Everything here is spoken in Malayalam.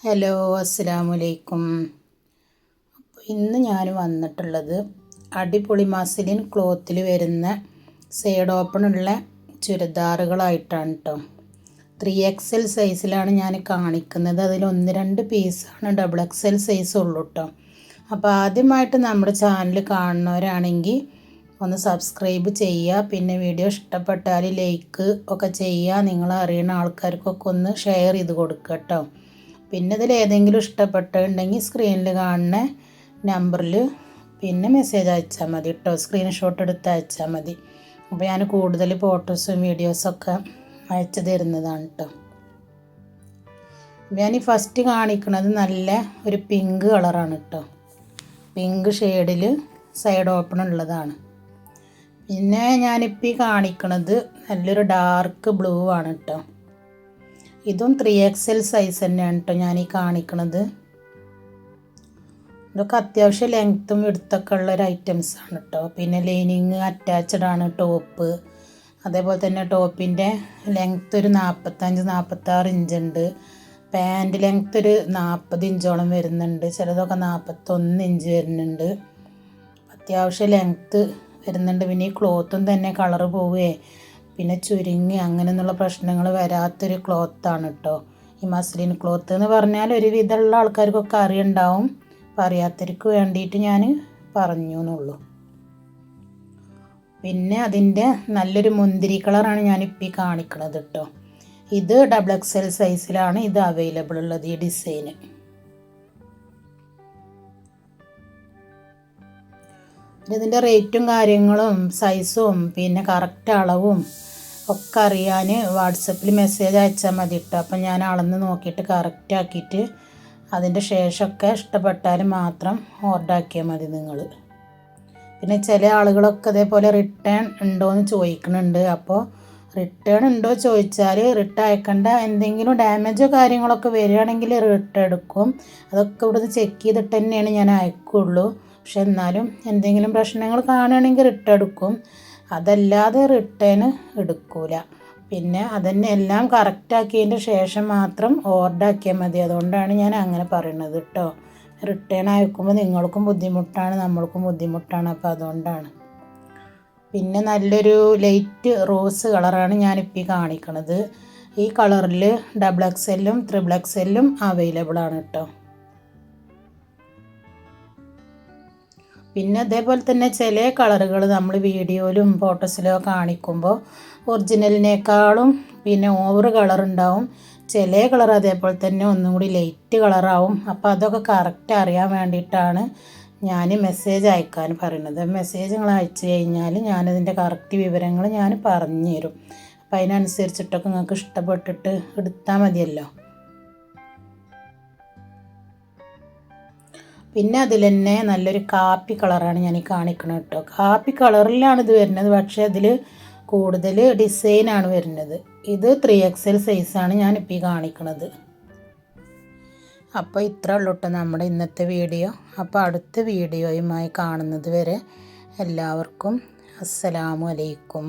ഹലോ, അസ്സലാമു അലൈക്കും. ഇന്ന് ഞാൻ വന്നിട്ടുള്ളത് അടിപൊളി മസ്ലിൻ ക്ലോത്തിൽ വരുന്ന സൈഡ് ഓപ്പണുള്ള ചുരിദാറുകളായിട്ടാണ് കേട്ടോ. 3XL സൈസിലാണ് ഞാൻ കാണിക്കുന്നത്. അതിൽ 1-2 പീസാണ് XXL സൈസ് ഉള്ളൂ കേട്ടോ. അപ്പോൾ ആദ്യമായിട്ട് നമ്മുടെ ചാനൽ കാണുന്നവരാണെങ്കിൽ ഒന്ന് സബ്സ്ക്രൈബ് ചെയ്യുക. പിന്നെ വീഡിയോ ഇഷ്ടപ്പെട്ടാൽ ലൈക്ക് ഒക്കെ ചെയ്യുക. നിങ്ങൾ അറിയുന്ന ആൾക്കാർക്കൊക്കെ ഒന്ന് ഷെയർ ചെയ്ത് കൊടുക്കുക കേട്ടോ. പിന്നെ ഇതിൽ ഏതെങ്കിലും ഇഷ്ടപ്പെട്ടിട്ടുണ്ടെങ്കിൽ സ്ക്രീനിൽ കാണുന്ന നമ്പറിൽ പിന്നെ മെസ്സേജ് അയച്ചാൽ മതി കേട്ടോ. സ്ക്രീൻഷോട്ട് എടുത്ത് അയച്ചാൽ മതി. അപ്പോൾ ഞാൻ കൂടുതൽ ഫോട്ടോസും വീഡിയോസൊക്കെ അയച്ചു തരുന്നതാണ് കേട്ടോ. ഞാൻ ഈ ഫസ്റ്റ് കാണിക്കുന്നത് നല്ല ഒരു പിങ്ക് കളറാണ് കേട്ടോ. പിങ്ക് ഷെയ്ഡിൽ സൈഡ് ഓപ്പൺ ഉള്ളതാണ്. പിന്നെ ഞാനിപ്പോൾ ഈ കാണിക്കുന്നത് നല്ലൊരു ഡാർക്ക് ബ്ലൂ ആണ് കേട്ടോ. ഇതും 3XL സൈസ് തന്നെയാണ് കേട്ടോ ഞാൻ ഈ കാണിക്കുന്നത്. ഇതൊക്കെ അത്യാവശ്യം ലെങ്ത്തും വിടുത്തൊക്കെ ഉള്ളൊരു ഐറ്റംസാണ് കേട്ടോ. പിന്നെ ലൈനിങ് അറ്റാച്ച്ഡ് ആണ് ടോപ്പ്. അതേപോലെ തന്നെ ടോപ്പിൻ്റെ ലെങ്ത്ത് ഒരു 45-46 ഇഞ്ച് ഉണ്ട്. പാൻറ്റ് ലെങ്ത്ത് ഒരു 40 ഇഞ്ചോളം വരുന്നുണ്ട്. ചിലതൊക്കെ 41 ഇഞ്ച് വരുന്നുണ്ട്. അത്യാവശ്യം ലെങ്ത്ത് വരുന്നുണ്ട്. പിന്നെ ഈ ക്ലോത്തും തന്നെ കളറ് പോവുകയെ പിന്നെ ചുരുങ്ങി അങ്ങനെയൊന്നുള്ള പ്രശ്നങ്ങൾ വരാത്തൊരു ക്ലോത്താണ് കേട്ടോ. ഈ മസ്ലിൻ ക്ലോത്ത് എന്ന് പറഞ്ഞാൽ ഒരുവിധമുള്ള ആൾക്കാർക്കൊക്കെ അറിയുണ്ടാവും. അറിയാത്തവർക്ക് വേണ്ടിയിട്ട് ഞാൻ പറഞ്ഞു എന്നുള്ളൂ. പിന്നെ അതിൻ്റെ നല്ലൊരു മുന്തിരി കളറാണ് ഞാനിപ്പോൾ ഈ കാണിക്കുന്നത് കേട്ടോ. ഇത് XXL സൈസിലാണ് ഇത് അവൈലബിൾ ഉള്ളത്, ഈ ഡിസൈന്. ഇതിൻ്റെ റേറ്റും കാര്യങ്ങളും സൈസും പിന്നെ കറക്റ്റ് അളവും ഒക്കെ അറിയാൻ വാട്സപ്പിൽ മെസ്സേജ് അയച്ചാൽ മതി കേട്ടോ. അപ്പം ഞാൻ അളന്ന് നോക്കിയിട്ട് കറക്റ്റ് ആക്കിയിട്ട് അതിൻ്റെ ശേഷമൊക്കെ ഇഷ്ടപ്പെട്ടാൽ മാത്രം ഓർഡർ ആക്കിയാൽ മതി നിങ്ങൾ. പിന്നെ ചില ആളുകളൊക്കെ അതേപോലെ റിട്ടേൺ ഉണ്ടോയെന്ന് ചോദിക്കുന്നുണ്ട്. അപ്പോൾ റിട്ടേൺ ഉണ്ടോ ചോദിച്ചാൽ റിട്ടേൺ അയക്കേണ്ട. എന്തെങ്കിലും ഡാമേജോ കാര്യങ്ങളൊക്കെ വരികയാണെങ്കിൽ റിട്ടേൺ എടുക്കും. അതൊക്കെ ഇവിടുന്ന് ചെക്ക് ചെയ്തിട്ട് തന്നെയാണ് ഞാൻ അയക്കുള്ളൂ. പക്ഷെ എന്നാലും എന്തെങ്കിലും പ്രശ്നങ്ങൾ കാണുകയാണെങ്കിൽ റിട്ടേൺ എടുക്കും. അതല്ലാതെ റിട്ടേൺ എടുക്കൂല. പിന്നെ അതന്നെ എല്ലാം കറക്റ്റാക്കിയതിൻ്റെ ശേഷം മാത്രം ഓർഡർ ആക്കിയാൽ മതി. അതുകൊണ്ടാണ് ഞാൻ അങ്ങനെ പറയുന്നത് കേട്ടോ. റിട്ടേൺ അയക്കുമ്പോൾ നിങ്ങൾക്കും ബുദ്ധിമുട്ടാണ്, നമ്മൾക്കും ബുദ്ധിമുട്ടാണ്. അപ്പോൾ അതുകൊണ്ടാണ്. പിന്നെ നല്ലൊരു ലൈറ്റ് റോസ് കളറാണ് ഞാനിപ്പോൾ കാണിക്കുന്നത്. ഈ കളറിൽ XXLഉം 3XLഉം അവൈലബിൾ ആണ് കേട്ടോ. പിന്നെ അതേപോലെ തന്നെ ചില കളറുകൾ നമ്മൾ വീഡിയോയിലും ഫോട്ടോസിലോ കാണിക്കുമ്പോൾ ഒറിജിനലിനേക്കാളും പിന്നെ ഓവർ കളർ ഉണ്ടാവും. ചില കളർ അതേപോലെ തന്നെ ഒന്നും കൂടി ലൈറ്റ് കളറാവും. അപ്പോൾ അതൊക്കെ കറക്റ്റ് അറിയാൻ വേണ്ടിയിട്ടാണ് ഞാൻ മെസ്സേജ് അയക്കാൻ പറയുന്നത്. മെസ്സേജ് നിങ്ങൾ അയച്ചു കഴിഞ്ഞാൽ ഞാനതിൻ്റെ കറക്റ്റ് വിവരങ്ങൾ ഞാൻ പറഞ്ഞു തരും. അപ്പോൾ അതിനനുസരിച്ചിട്ടൊക്കെ നിങ്ങൾക്ക് ഇഷ്ടപ്പെട്ടിട്ട് എടുത്താൽ മതിയല്ലോ. പിന്നെ അതിൽ തന്നെ നല്ലൊരു കാപ്പി കളറാണ് ഞാൻ ഈ കാണിക്കുന്നത് കേട്ടോ. കാപ്പി കളറിലാണ് ഇത് വരുന്നത്. പക്ഷേ അതിൽ കൂടുതൽ ഡിസൈനാണ് വരുന്നത്. ഇത് 3XL സൈസാണ് ഞാനിപ്പോൾ ഈ കാണിക്കുന്നത്. അപ്പോൾ ഇത്ര ഉള്ളൂ കേട്ടോ നമ്മുടെ ഇന്നത്തെ വീഡിയോ. അപ്പോൾ അടുത്ത വീഡിയോയുമായി കാണുന്നത് വരെ എല്ലാവർക്കും അസ്സലാമു അലൈക്കും.